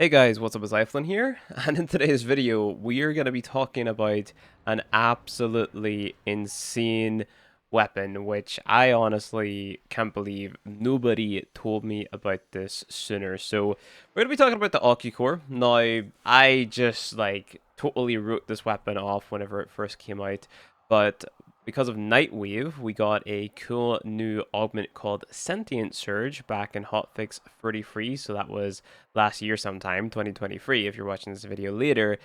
Hey guys, what's up? It's iFlynn here, and in today's video, we are going to be talking about an absolutely insane weapon, which I honestly can't believe nobody told me about this sooner. So, we're going to be talking about the Ocucor. Now, I just totally wrote this weapon off whenever it first came out, but because of Nightwave, we got a cool new augment called Sentient Surge back in hotfix 33, so that was last year sometime, 2023, if you're watching this video later.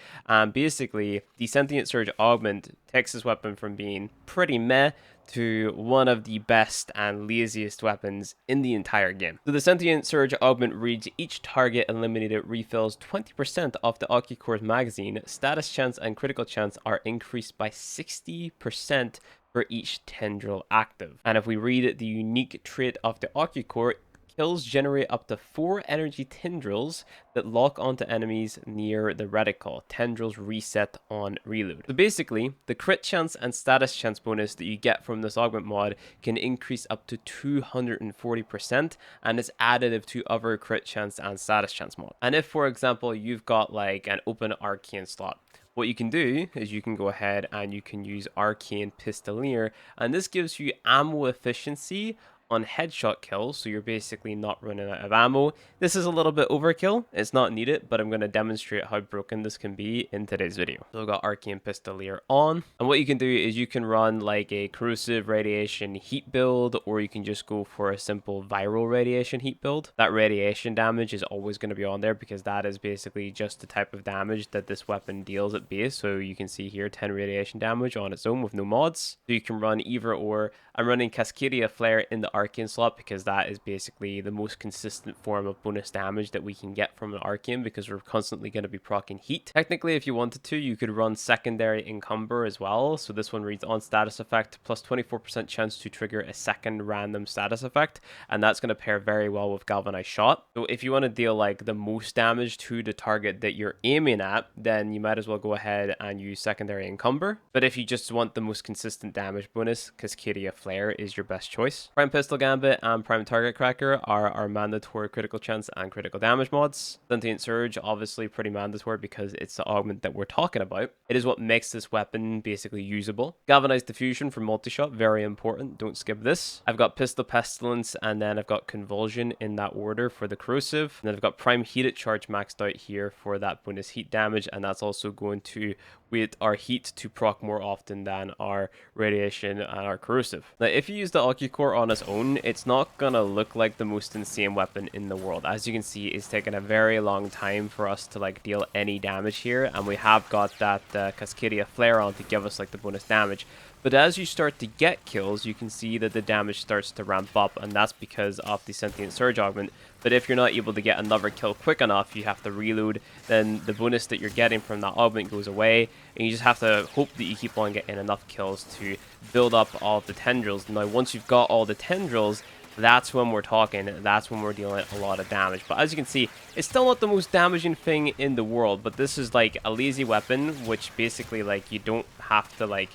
Basically, the Sentient Surge augment takes this weapon from being pretty meh to one of the best and laziest weapons in the entire game. So the Sentient Surge augment reads each target eliminated refills 20% of the Ocucor's magazine. Status chance and critical chance are increased by 60% for each tendril active. And if we read the unique trait of the Ocucor, kills generate up to 4 energy tendrils that lock onto enemies near the reticle. Tendrils reset on reload. So basically, the crit chance and status chance bonus that you get from this augment mod can increase up to 240% and is additive to other crit chance and status chance mod. And if, for example, you've got like an open arcane slot, what you can do is you can go ahead and you can use Arcane Pistolier, and this gives you ammo efficiency on headshot kills, so you're basically not running out of ammo. This is a little bit overkill, it's not needed, but I'm going to demonstrate how broken this can be in today's video. So I've got Arcane Pistolier on, and what you can do is you can run like a corrosive radiation heat build, or you can just go for a simple viral radiation heat build. That radiation damage is always going to be on there because that is basically just the type of damage that this weapon deals at base. So you can see here 10 radiation damage on its own with no mods. So you can run either or. I'm running Cascadia Flare in the Arcane slot because that is basically the most consistent form of bonus damage that we can get from an Arcane, because we're constantly going to be proccing heat. Technically, if you wanted to, you could run Secondary Encumber as well. So this one reads on status effect, plus 24% chance to trigger a second random status effect, and that's going to pair very well with Galvanized Shot. So if you want to deal like the most damage to the target that you're aiming at, then you might as well go ahead and use Secondary Encumber. But if you just want the most consistent damage bonus, Cascadia Flare is your best choice. Prime Pistol Gambit and Prime Target Cracker are our mandatory critical chance and critical damage mods. Sentient Surge, obviously pretty mandatory because it's the augment that we're talking about. It is what makes this weapon basically usable. Galvanized Diffusion for multi-shot, very important, don't skip this. I've got Pistol Pestilence, and then I've got Convulsion in that order for the corrosive. And then I've got Prime Heated Charge maxed out here for that bonus heat damage, and that's also going to wait our heat to proc more often than our radiation and our corrosive. Now, if you use the Ocucor on its own, it's not gonna look like the most insane weapon in the world. As you can see, it's taken a very long time for us to like deal any damage here, and we have got that Cascadia Flare on to give us like the bonus damage. But as you start to get kills, you can see that the damage starts to ramp up, and that's because of the Sentient Surge augment. But if you're not able to get another kill quick enough, you have to reload, then the bonus that you're getting from that augment goes away, and you just have to hope that you keep on getting enough kills to build up all of the tendrils. Now, once you've got all the tendrils, that's when we're talking, that's when we're dealing a lot of damage. But as you can see, it's still not the most damaging thing in the world, but this is like a lazy weapon, which basically like you don't have to like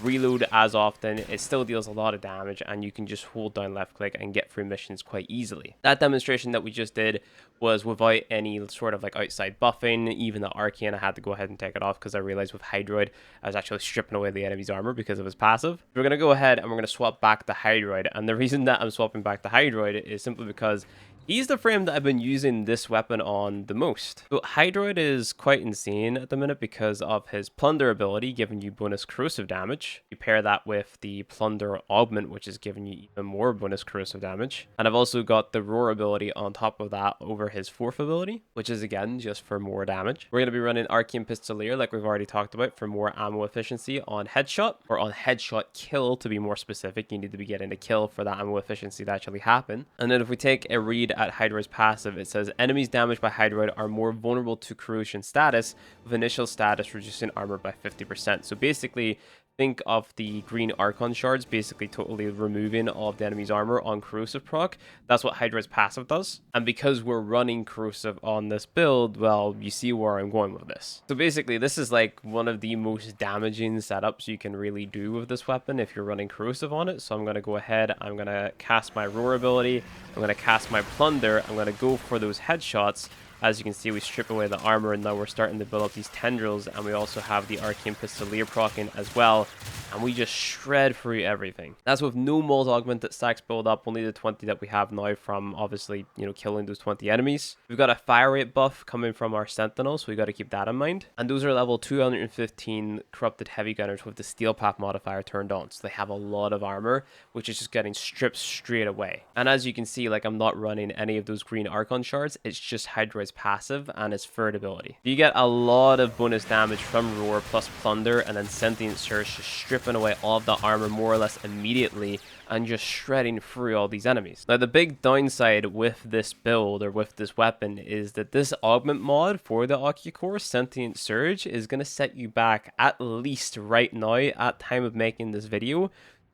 reload as often. It still deals a lot of damage, and you can just hold down left click and get through missions quite easily. That demonstration that we just did was without any sort of like outside buffing. Even the Arcane, I had to go ahead and take it off because I realized with Hydroid I was actually stripping away the enemy's armor because of his passive. We're going to go ahead and we're going to swap back the Hydroid, and the reason that I'm swapping back the Hydroid is simply because he's the frame that I've been using this weapon on the most. So Hydroid is quite insane at the minute because of his Plunder ability, giving you bonus corrosive damage. You pair that with the Plunder augment, which is giving you even more bonus corrosive damage. And I've also got the Roar ability on top of that over his fourth ability, which is again just for more damage. We're going to be running Arcane Pistolier like we've already talked about for more ammo efficiency on headshot, or on headshot kill to be more specific. You need to be getting a kill for that ammo efficiency to actually happen. And then if we take a read at Hydroid's passive, it says enemies damaged by Hydroid are more vulnerable to corrosion status, with initial status reducing armor by 50%. So basically, think of the green Archon shards basically totally removing all of the enemy's armor on corrosive proc. That's what Hydra's passive does. And because we're running corrosive on this build, well, you see where I'm going with this. So basically, this is like one of the most damaging setups you can really do with this weapon if you're running corrosive on it. So I'm going to go ahead, I'm going to cast my Roar ability, I'm going to cast my Plunder, I'm going to go for those headshots. As you can see, we strip away the armor, and now we're starting to build up these tendrils, and we also have the Arcane Pistolier proccing as well, and we just shred through everything. That's with no mold augmented stacks build up, only the 20 that we have now from obviously, killing those 20 enemies. We've got a fire rate buff coming from our sentinels, so we got to keep that in mind. And those are level 215 corrupted heavy gunners with the steel path modifier turned on, so they have a lot of armor, which is just getting stripped straight away. And as you can see, like, I'm not running any of those green Archon shards, it's just Hydroid's passive and its third ability. You get a lot of bonus damage from Roar plus Plunder, and then Sentient Surge just stripping away all of the armor more or less immediately and just shredding through all these enemies. Now, the big downside with this build or with this weapon is that this augment mod for the Ocucor Sentient Surge is going to set you back, at least right now at time of making this video,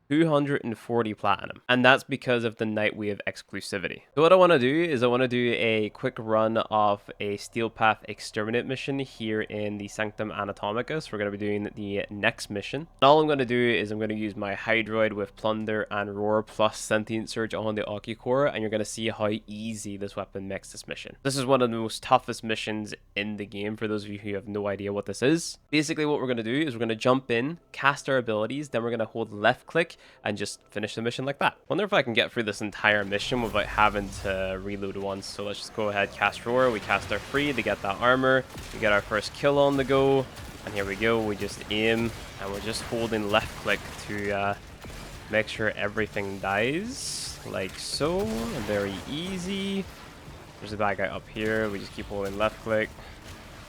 240 platinum, and that's because of the Nightwave exclusivity. So what I want to do is I want to do a quick run of a Steel Path Exterminate mission here in the Sanctum Anatomicus. So we're going to be doing the next mission. And all I'm going to do is I'm going to use my Hydroid with Plunder and Roar plus Sentient Surge on the Ocucor, and you're going to see how easy this weapon makes this mission. This is one of the most toughest missions in the game for those of you who have no idea what this is. Basically what we're going to do is we're going to jump in, cast our abilities, then we're going to hold left click and just finish the mission like that. Wonder if I can get through this entire mission without having to reload once. So let's just go ahead, cast Roar. We cast our free to get that armor. We get our first kill on the go. And here we go. We just aim and we're just holding left click to make sure everything dies. Like so. Very easy. There's a bad guy up here. We just keep holding left click.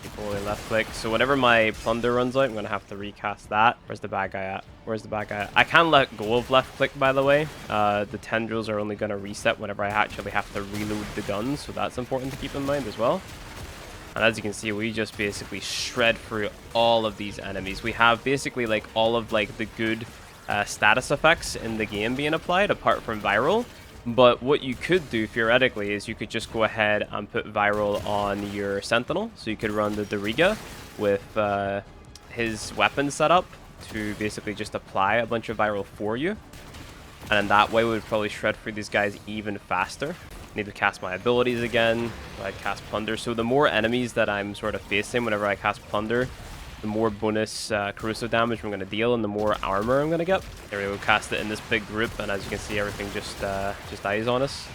Keep holding left click. So whenever my Plunder runs out, I'm going to have to recast that. Where's the bad guy at? Where's the bad guy at? I can let go of left click, by the way. The tendrils are only going to reset whenever I actually have to reload the gun, so that's important to keep in mind as well. And as you can see, we just basically shred through all of these enemies. We have basically like all of like the good status effects in the game being applied, apart from viral. But what you could do theoretically is you could just go ahead and put viral on your Sentinel. So you could run the Doriga with his weapon set up to basically just apply a bunch of viral for you. And in that way, we would probably shred through these guys even faster. Need to cast my abilities again. I cast Plunder. So the more enemies that I'm sort of facing whenever I cast Plunder, the more bonus corrosive damage I'm going to deal and the more armor I'm going to get. There we go, cast it in this big group, and as you can see, everything just dies on us.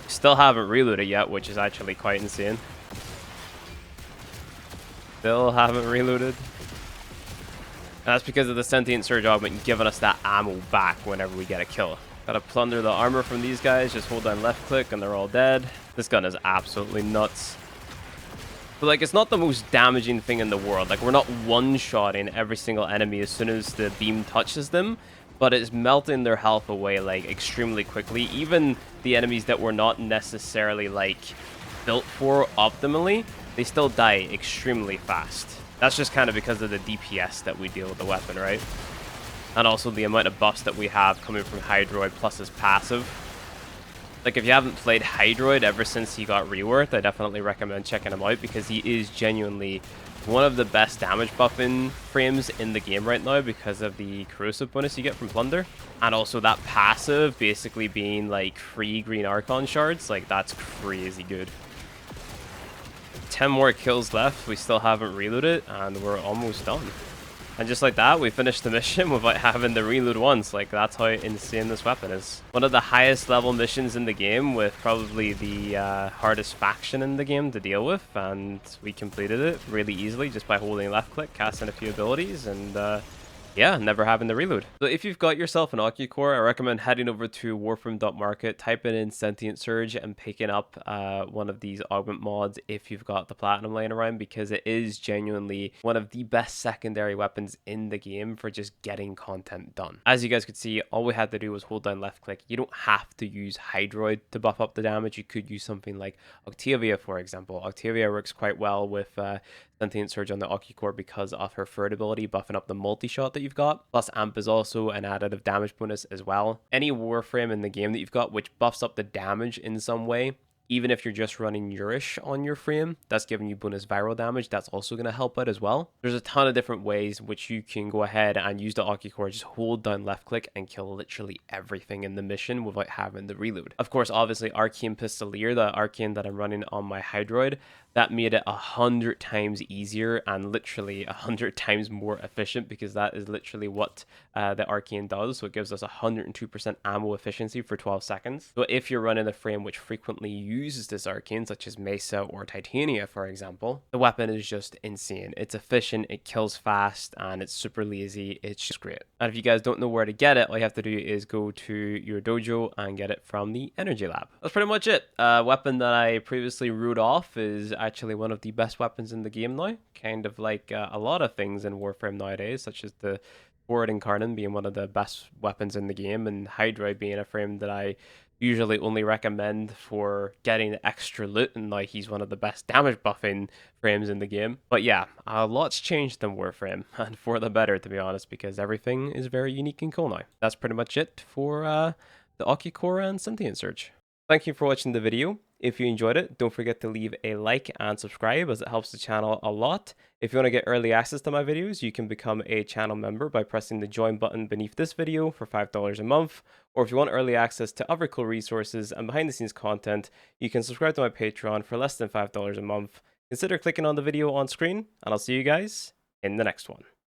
Still haven't reloaded yet, which is actually quite insane. Still haven't reloaded. And that's because of the Sentient Surge augment giving us that ammo back whenever we get a kill. Gotta plunder the armor from these guys, just hold down left click and they're all dead. This gun is absolutely nuts. But like, it's not the most damaging thing in the world. Like, we're not one-shotting every single enemy as soon as the beam touches them, but it's melting their health away like extremely quickly. Even the enemies that we're not necessarily like built for optimally, they still die extremely fast. That's just kind of because of the DPS that we deal with the weapon, right? And also the amount of buffs that we have coming from Hydroid plus his passive. Like, if you haven't played Hydroid ever since he got reworked, I definitely recommend checking him out because he is genuinely one of the best damage buffing frames in the game right now because of the corrosive bonus you get from Plunder. And also that passive basically being like free green Archon shards, like that's crazy good. 10 more kills left, we still haven't reloaded and we're almost done. And just like that, we finished the mission without having to reload once. Like, that's how insane this weapon is. One of the highest level missions in the game with probably the hardest faction in the game to deal with. And we completed it really easily just by holding left click, casting a few abilities, and yeah, never having to reload. So if you've got yourself an Ocucor, I recommend heading over to Warframe.market, typing in Sentient Surge, and picking up one of these augment mods if you've got the platinum laying around, because it is genuinely one of the best secondary weapons in the game for just getting content done. As you guys could see, all we had to do was hold down left click. You don't have to use Hydroid to buff up the damage. You could use something like Octavia, for example. Octavia works quite well with Sentient Surge on the Ocucor because of her third ability, buffing up the multi-shot that you've got. Plus Amp is also an additive damage bonus as well. Any Warframe in the game that you've got which buffs up the damage in some way, even if you're just running Yurish on your frame, that's giving you bonus viral damage. That's also going to help out as well. There's a ton of different ways which you can go ahead and use the Ocucor. Just hold down left click and kill literally everything in the mission without having to reload. Of course, obviously, Arcane Pistolier, the Arcane that I'm running on my Hydroid, that made it 100 times easier and literally 100 times more efficient, because that is literally what the Arcane does. So it gives us 102% ammo efficiency for 12 seconds. So if you're running a frame which frequently uses this Arcane, such as Mesa or Titania, for example, the weapon is just insane. It's efficient, it kills fast, and it's super lazy. It's just great. And if you guys don't know where to get it, all you have to do is go to your dojo and get it from the Energy Lab. That's pretty much it. Weapon that I previously wrote off is actually one of the best weapons in the game now. Kind of like a lot of things in Warframe nowadays, such as the Sword Incarnate being one of the best weapons in the game, and Hydra being a frame that I usually only recommend for getting extra loot, and like he's one of the best damage buffing frames in the game. But yeah, a lot's changed in Warframe, and for the better, to be honest, because everything is very unique and cool now. That's pretty much it for the Ocucor and Sentient Surge. Thank you for watching the video. If you enjoyed it, don't forget to leave a like and subscribe, as it helps the channel a lot. If you want to get early access to my videos, you can become a channel member by pressing the join button beneath this video for $5 a month. Or if you want early access to other cool resources and behind the scenes content, you can subscribe to my Patreon for less than $5 a month. Consider clicking on the video on screen, and I'll see you guys in the next one.